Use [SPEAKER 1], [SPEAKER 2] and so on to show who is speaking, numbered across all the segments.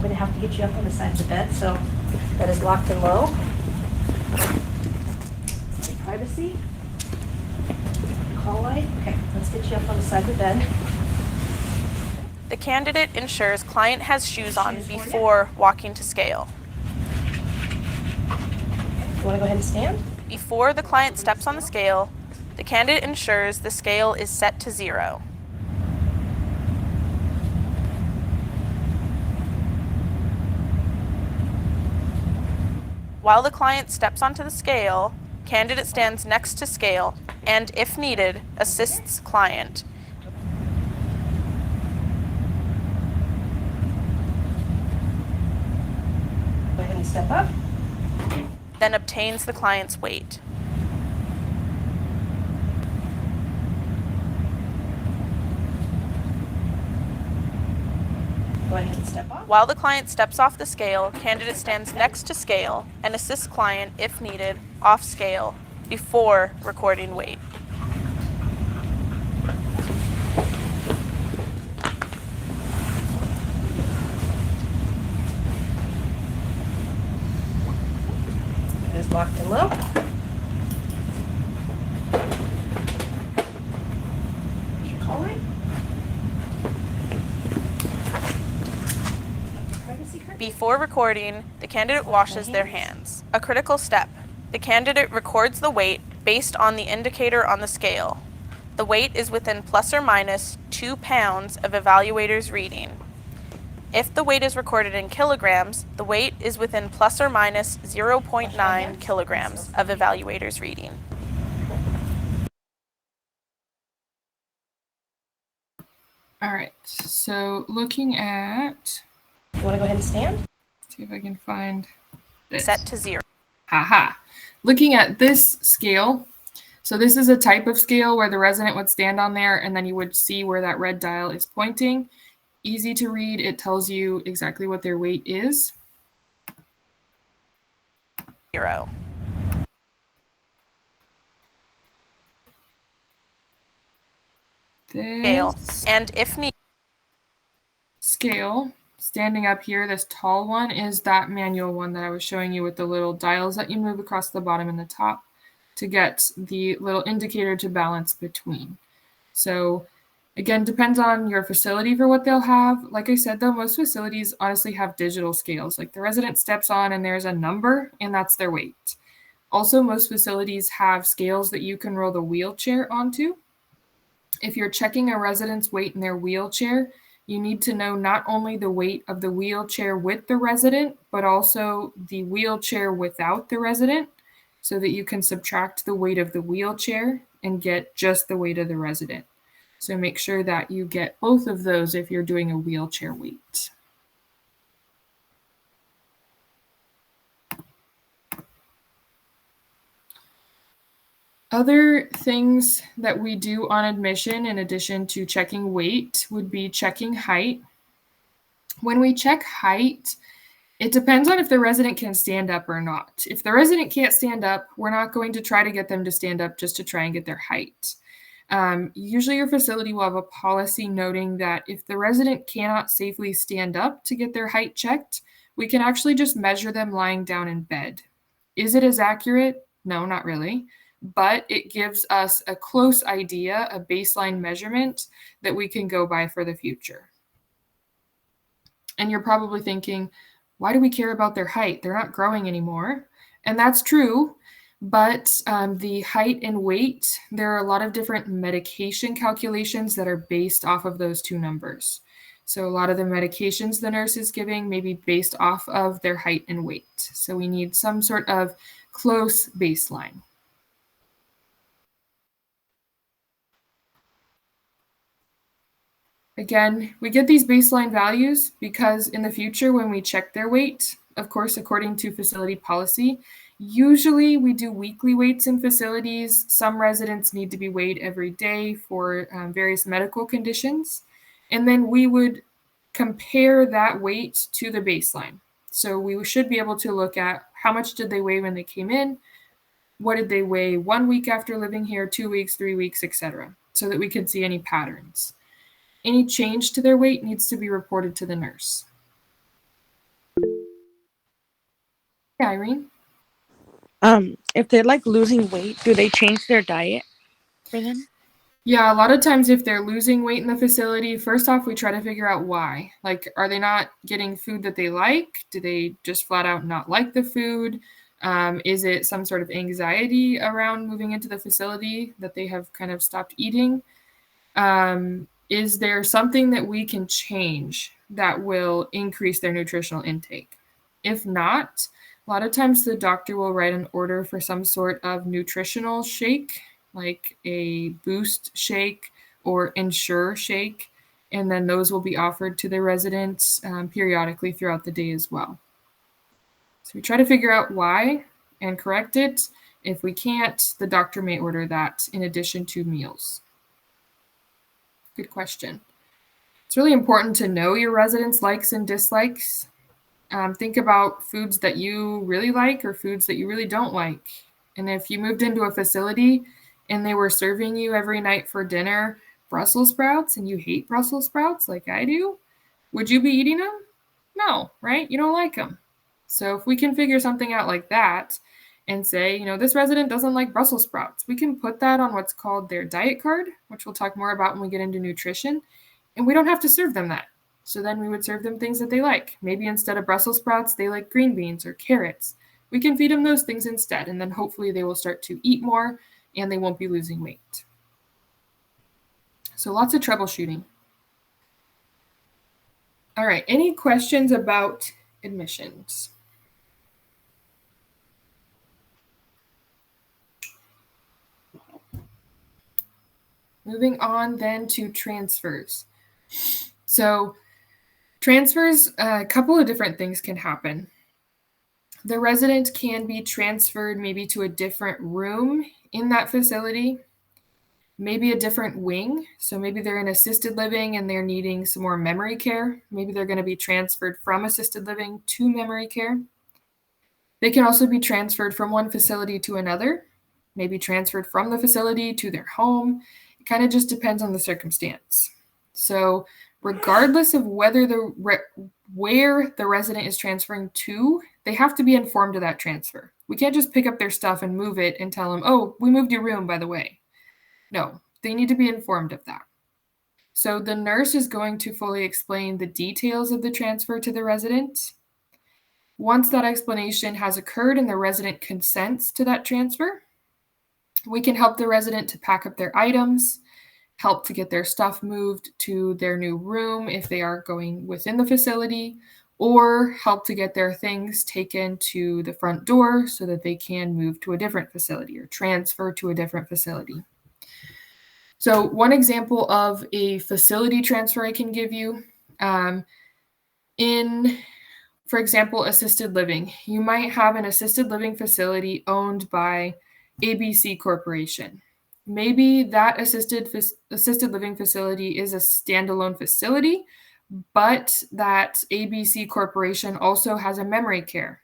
[SPEAKER 1] going to have to get you up on the side of the bed, so that is locked and low. Privacy. Call light. Okay, let's get you up on the side of the bed.
[SPEAKER 2] The candidate ensures client has shoes on before walking to scale.
[SPEAKER 1] You want to go ahead and stand?
[SPEAKER 2] Before the client steps on the scale, the candidate ensures the scale is set to 0. While the client steps onto the scale, candidate stands next to scale and, if needed, assists client.
[SPEAKER 1] Go ahead and step up.
[SPEAKER 2] Then obtains the client's weight.
[SPEAKER 1] Go ahead and step off.
[SPEAKER 2] While the client steps off the scale, candidate stands next to scale and assists client, if needed, off scale before recording weight.
[SPEAKER 1] It is locked and low. Here's your call light. Privacy curtain.
[SPEAKER 2] Before recording, the candidate washes their hands. A critical step. The candidate records the weight based on the indicator on the scale. The weight is within plus or minus 2 pounds of evaluator's reading. If the weight is recorded in kilograms, the weight is within plus or minus 0.9 kilograms of evaluator's reading.
[SPEAKER 3] All right, so looking at,
[SPEAKER 1] You want to go ahead and stand?
[SPEAKER 3] see if I can find this.
[SPEAKER 2] Set to 0.
[SPEAKER 3] Haha. Looking at this scale, so this is a type of scale where the resident would stand on there and then you would see where that red dial is pointing. Easy to read. It tells you exactly what their weight is.
[SPEAKER 2] 0. Scale.
[SPEAKER 3] This
[SPEAKER 2] And if needed,
[SPEAKER 3] scale, standing up here, this tall one is that manual one that I was showing you with the little dials that you move across the bottom and the top to get the little indicator to balance between. So again, depends on your facility for what they'll have. Like I said, though, most facilities honestly have digital scales. Like the resident steps on and there's a number and that's their weight. Also, most facilities have scales that you can roll the wheelchair onto. If you're checking a resident's weight in their wheelchair, you need to know not only the weight of the wheelchair with the resident, but also the wheelchair without the resident, so that you can subtract the weight of the wheelchair and get just the weight of the resident. So make sure that you get both of those if you're doing a wheelchair weight. Other things that we do on admission, in addition to checking weight, would be checking height. When we check height, it depends on if the resident can stand up or not. If the resident can't stand up, we're not going to try to get them to stand up just to try and get their height. Usually your facility will have a policy noting that if the resident cannot safely stand up to get their height checked, we can actually just measure them lying down in bed. Is it as accurate? No, not really. But it gives us a close idea, a baseline measurement that we can go by for the future. And you're probably thinking, why do we care about their height? They're not growing anymore. And that's true. But the height and weight, there are a lot of different medication calculations that are based off of those two numbers. So a lot of the medications the nurse is giving may be based off of their height and weight. So we need some sort of close baseline. Again, we get these baseline values because in the future when we check their weight, of course, according to facility policy, usually we do weekly weights in facilities. Some residents need to be weighed every day for various medical conditions. And then we would compare that weight to the baseline. So we should be able to look at how much did they weigh when they came in, what did they weigh 1 week after living here, 2 weeks, 3 weeks, etc., so that we can see any patterns. Any change to their weight needs to be reported to the nurse. Yeah, Irene?
[SPEAKER 4] If they're like losing weight, do they change their diet for them?
[SPEAKER 3] Yeah, a lot of times if they're losing weight in the facility, first off, we try to figure out why. Like, are they not getting food that they like? Do they just flat out not like the food? Is it some sort of anxiety around moving into the facility that they have kind of stopped eating? Is there something that we can change that will increase their nutritional intake? If not, a lot of times the doctor will write an order for some sort of nutritional shake, like a boost shake or ensure shake, and then those will be offered to the residents periodically throughout the day as well. So we try to figure out why and correct it. If we can't, the doctor may order that in addition to meals. Good question. It's really important to know your residents' likes and dislikes. Think about foods that you really like or foods that you really don't like. And if you moved into a facility and they were serving you every night for dinner Brussels sprouts and you hate Brussels sprouts like I do, would you be eating them? No, right? You don't like them. So if we can figure something out like that and say, this resident doesn't like Brussels sprouts, we can put that on what's called their diet card, which we'll talk more about when we get into nutrition. And we don't have to serve them that. So then we would serve them things that they like. Maybe instead of Brussels sprouts, they like green beans or carrots. We can feed them those things instead, and then hopefully they will start to eat more and they won't be losing weight. So lots of troubleshooting. All right, any questions about admissions? Moving on then to transfers. So transfers, a couple of different things can happen. The resident can be transferred maybe to a different room in that facility, maybe a different wing. So maybe they're in assisted living and they're needing some more memory care. Maybe they're going to be transferred from assisted living to memory care. They can also be transferred from one facility to another, maybe transferred from the facility to their home. It kind of just depends on the circumstance. So regardless of where the resident is transferring to, they have to be informed of that transfer. We can't just pick up their stuff and move it and tell them, oh, we moved your room, by the way. No, they need to be informed of that. So the nurse is going to fully explain the details of the transfer to the resident. Once that explanation has occurred and the resident consents to that transfer, we can help the resident to pack up their items, help to get their stuff moved to their new room if they are going within the facility, or help to get their things taken to the front door so that they can move to a different facility or transfer to a different facility. So one example of a facility transfer I can give you, for example, assisted living. You might have an assisted living facility owned by ABC Corporation. Maybe that assisted living facility is a standalone facility, but that ABC Corporation also has a memory care.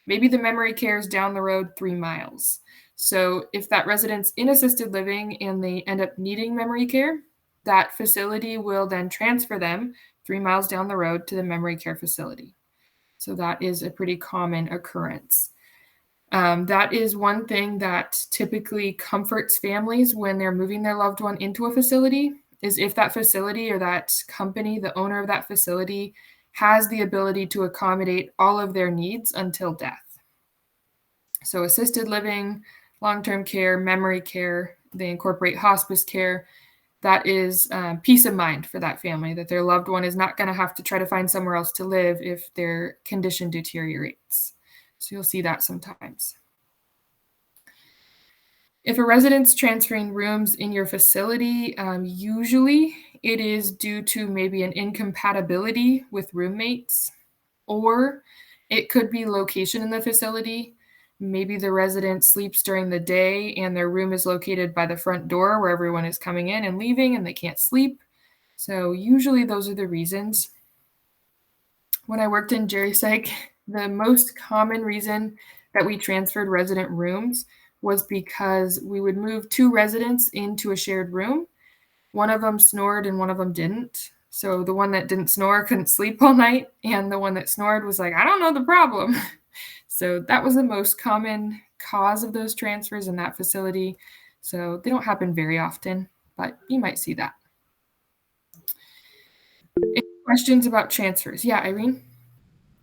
[SPEAKER 3] Maybe the memory care is down the road 3 miles. So if that resident's in assisted living and they end up needing memory care, that facility will then transfer them 3 miles down the road to the memory care facility. So that is a pretty common occurrence. That is one thing that typically comforts families when they're moving their loved one into a facility, is if that facility or that company, the owner of that facility, has the ability to accommodate all of their needs until death. So assisted living, long-term care, memory care, they incorporate hospice care. That is peace of mind for that family, that their loved one is not going to have to try to find somewhere else to live if their condition deteriorates. So you'll see that sometimes. If a resident's transferring rooms in your facility, usually it is due to maybe an incompatibility with roommates, or it could be location in the facility. Maybe the resident sleeps during the day and their room is located by the front door where everyone is coming in and leaving and they can't sleep. So usually those are the reasons. When I worked in Jerry Psych, the most common reason that we transferred resident rooms was because we would move 2 residents into a shared room. One of them snored and one of them didn't. So the one that didn't snore couldn't sleep all night, and the one that snored was like, I don't know the problem. So that was the most common cause of those transfers in that facility. So they don't happen very often, but you might see that. Any questions about transfers? Yeah, Irene?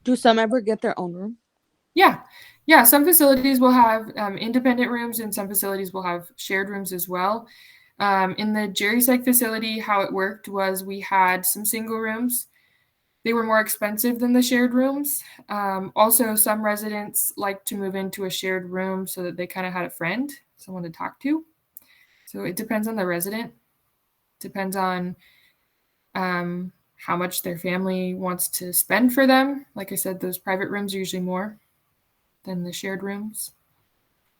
[SPEAKER 4] Do some ever get their own room?
[SPEAKER 3] Yeah. Yeah, some facilities will have independent rooms and some facilities will have shared rooms as well. In the Jerry Psych facility, how it worked was we had some single rooms. They were more expensive than the shared rooms. Also, some residents like to move into a shared room so that they kind of had a friend, someone to talk to. So it depends on the resident. Depends on how much their family wants to spend for them. Like I said, those private rooms are usually more than the shared rooms.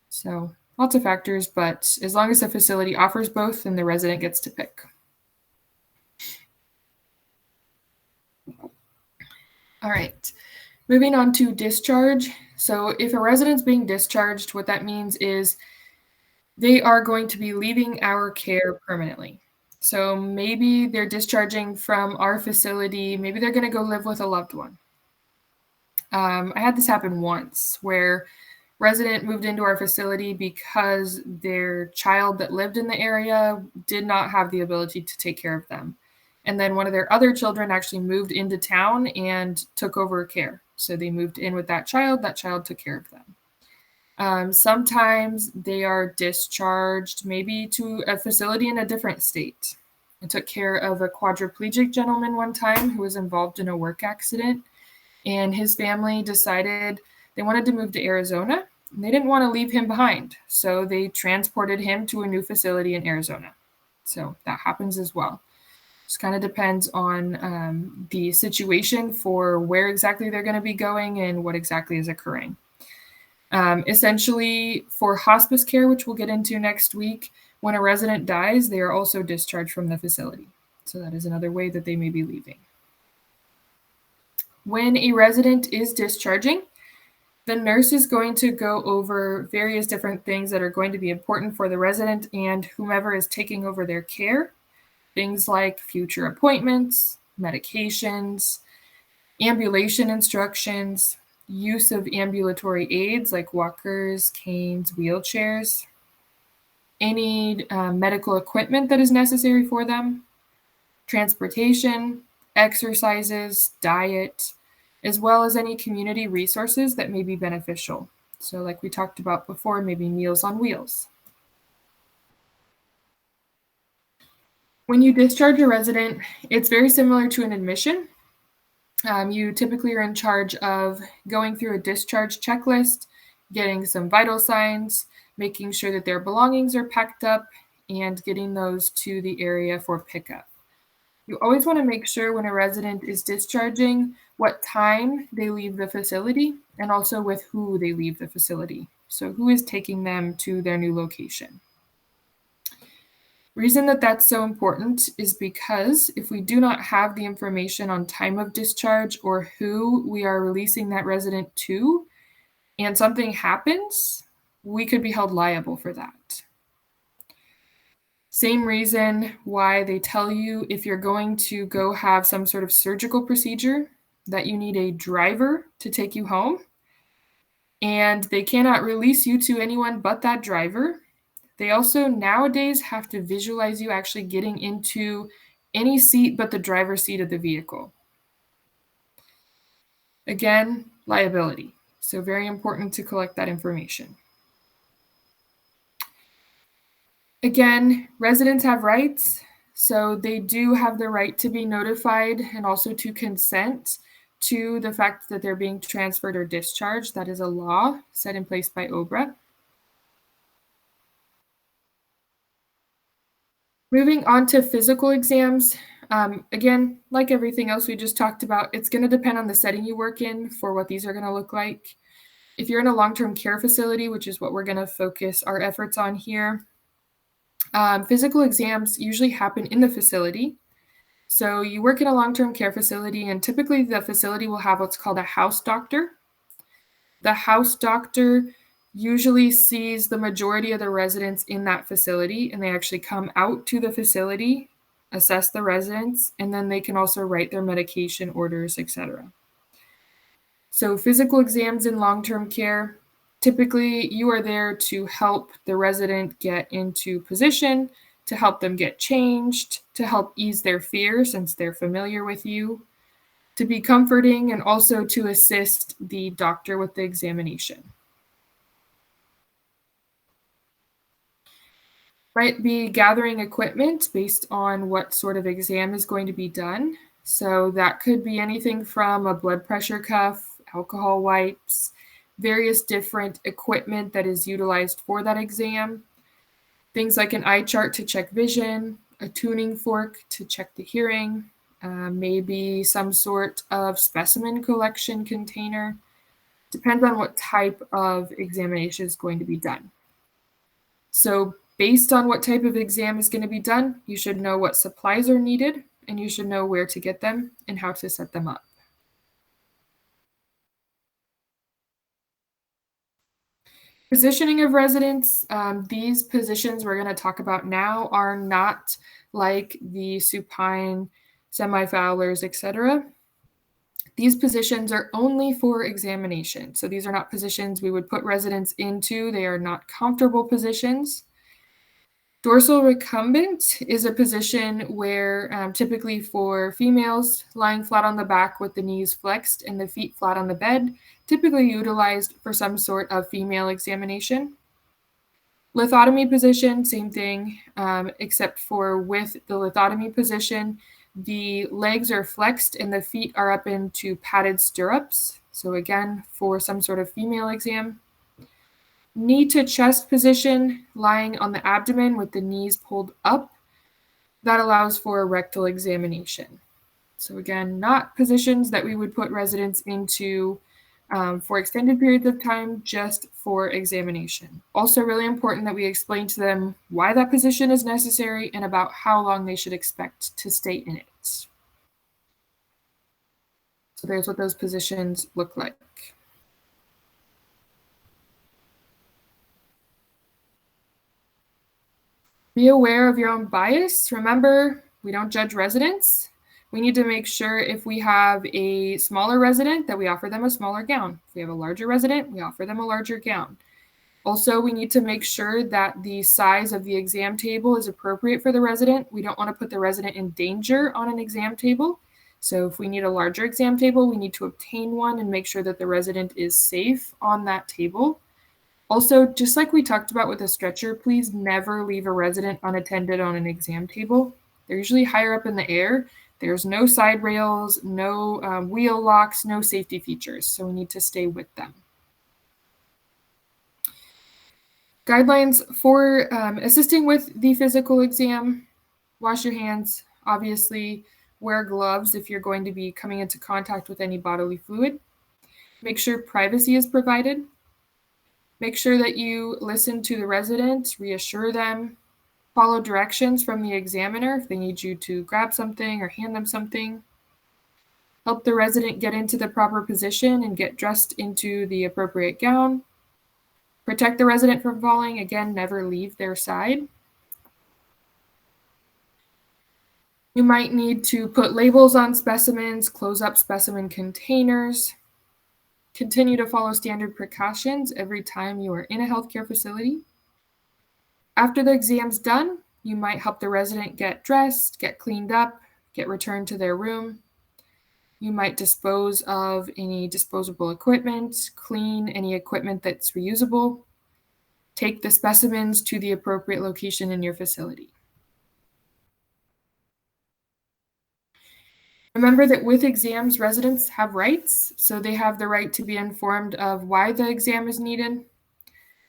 [SPEAKER 3] So lots of factors, but as long as the facility offers both, then the resident gets to pick. All right, moving on to discharge. So if a resident's being discharged, what that means is they are going to be leaving our care permanently. So maybe they're discharging from our facility, maybe they're going to go live with a loved one. I had this happen once where resident moved into our facility because their child that lived in the area did not have the ability to take care of them. And then one of their other children actually moved into town and took over care. So they moved in with that child took care of them. Sometimes they are discharged maybe to a facility in a different state. I took care of a quadriplegic gentleman one time who was involved in a work accident, and his family decided they wanted to move to Arizona, and they didn't want to leave him behind. So they transported him to a new facility in Arizona. So that happens as well. Just kind of depends on the situation for where exactly they're going to be going and what exactly is occurring. Essentially, for hospice care, which we'll get into next week, when a resident dies, they are also discharged from the facility. So that is another way that they may be leaving. When a resident is discharging, the nurse is going to go over various different things that are going to be important for the resident and whomever is taking over their care. Things like future appointments, medications, ambulation instructions, use of ambulatory aids like walkers, canes, wheelchairs, any medical equipment that is necessary for them, transportation, exercises, diet, as well as any community resources that may be beneficial. So like we talked about before, maybe Meals on Wheels. When you discharge a resident, it's very similar to an admission. You typically are in charge of going through a discharge checklist, getting some vital signs, making sure that their belongings are packed up, and getting those to the area for pickup. You always want to make sure when a resident is discharging what time they leave the facility and also with who they leave the facility. So who is taking them to their new location. Reason that that's so important is because if we do not have the information on time of discharge or who we are releasing that resident to, and something happens, we could be held liable for that. Same reason why they tell you if you're going to go have some sort of surgical procedure that you need a driver to take you home, and they cannot release you to anyone but that driver. They also nowadays have to visualize you actually getting into any seat but the driver's seat of the vehicle. Again, liability. So very important to collect that information. Again, residents have rights. So they do have the right to be notified and also to consent to the fact that they're being transferred or discharged. That is a law set in place by OBRA. Moving on to physical exams. Again, like everything else we just talked about, it's going to depend on the setting you work in for what these are going to look like. If you're in a long-term care facility, which is what we're going to focus our efforts on here, physical exams usually happen in the facility. So you work in a long-term care facility, and typically the facility will have what's called a house doctor. The house doctor usually sees the majority of the residents in that facility, and they actually come out to the facility assess the residents, and then they can also write their medication orders, etc. So physical exams in long-term care, typically you are there to help the resident get into position, to help them get changed, to help ease their fear since they're familiar with you, to be comforting, and also to assist the doctor with the examination. Might be gathering equipment based on what sort of exam is going to be done. So that could be anything from a blood pressure cuff, alcohol wipes, various different equipment that is utilized for that exam. Things like an eye chart to check vision, a tuning fork to check the hearing, maybe some sort of specimen collection container. Depends on what type of examination is going to be done. So based on what type of exam is going to be done, you should know what supplies are needed, and you should know where to get them and how to set them up. Positioning of residents, these positions we're going to talk about now are not like the supine, semi-fowlers, etc. These positions are only for examination. So these are not positions we would put residents into. They are not comfortable positions. Dorsal recumbent is a position where typically for females lying flat on the back with the knees flexed and the feet flat on the bed, typically utilized for some sort of female examination. Lithotomy position, same thing, except for with the lithotomy position, the legs are flexed and the feet are up into padded stirrups. So again, for some sort of female exam. Knee to chest position, lying on the abdomen with the knees pulled up. That allows for a rectal examination. So again, not positions that we would put residents into for extended periods of time, just for examination. Also really important that we explain to them why that position is necessary and about how long they should expect to stay in it. So there's what those positions look like. Be aware of your own bias. Remember, we don't judge residents. We need to make sure if we have a smaller resident that we offer them a smaller gown. If we have a larger resident, we offer them a larger gown. Also, we need to make sure that the size of the exam table is appropriate for the resident. We don't want to put the resident in danger on an exam table. So if we need a larger exam table, we need to obtain one and make sure that the resident is safe on that table. Also, just like we talked about with a stretcher, please never leave a resident unattended on an exam table. They're usually higher up in the air. There's no side rails, no wheel locks, no safety features, so we need to stay with them. Guidelines for assisting with the physical exam: wash your hands, obviously wear gloves if you're going to be coming into contact with any bodily fluid. Make sure privacy is provided. Make sure that you listen to the resident, reassure them, follow directions from the examiner if they need you to grab something or hand them something. Help the resident get into the proper position and get dressed into the appropriate gown. Protect the resident from falling. Again, never leave their side. You might need to put labels on specimens, close up specimen containers. Continue to follow standard precautions every time you are in a healthcare facility. After the exam's done, you might help the resident get dressed, get cleaned up, get returned to their room. You might dispose of any disposable equipment, clean any equipment that's reusable. Take the specimens to the appropriate location in your facility. Remember that with exams, residents have rights, so they have the right to be informed of why the exam is needed.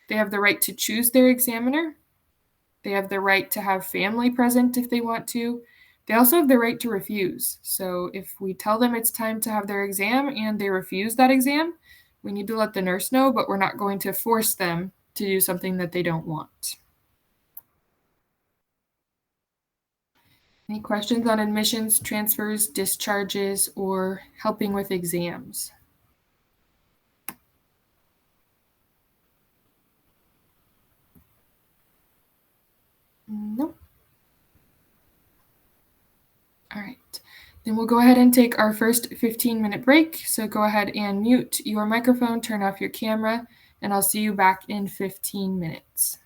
[SPEAKER 3] They have the right to choose their examiner. They have the right to have family present if they want to. They also have the right to refuse. So if we tell them it's time to have their exam and they refuse that exam, we need to let the nurse know, but we're not going to force them to do something that they don't want. Any questions on admissions, transfers, discharges, or helping with exams? No. All right. Then we'll go ahead and take our first 15-minute break. So go ahead and mute your microphone, turn off your camera, and I'll see you back in 15 minutes.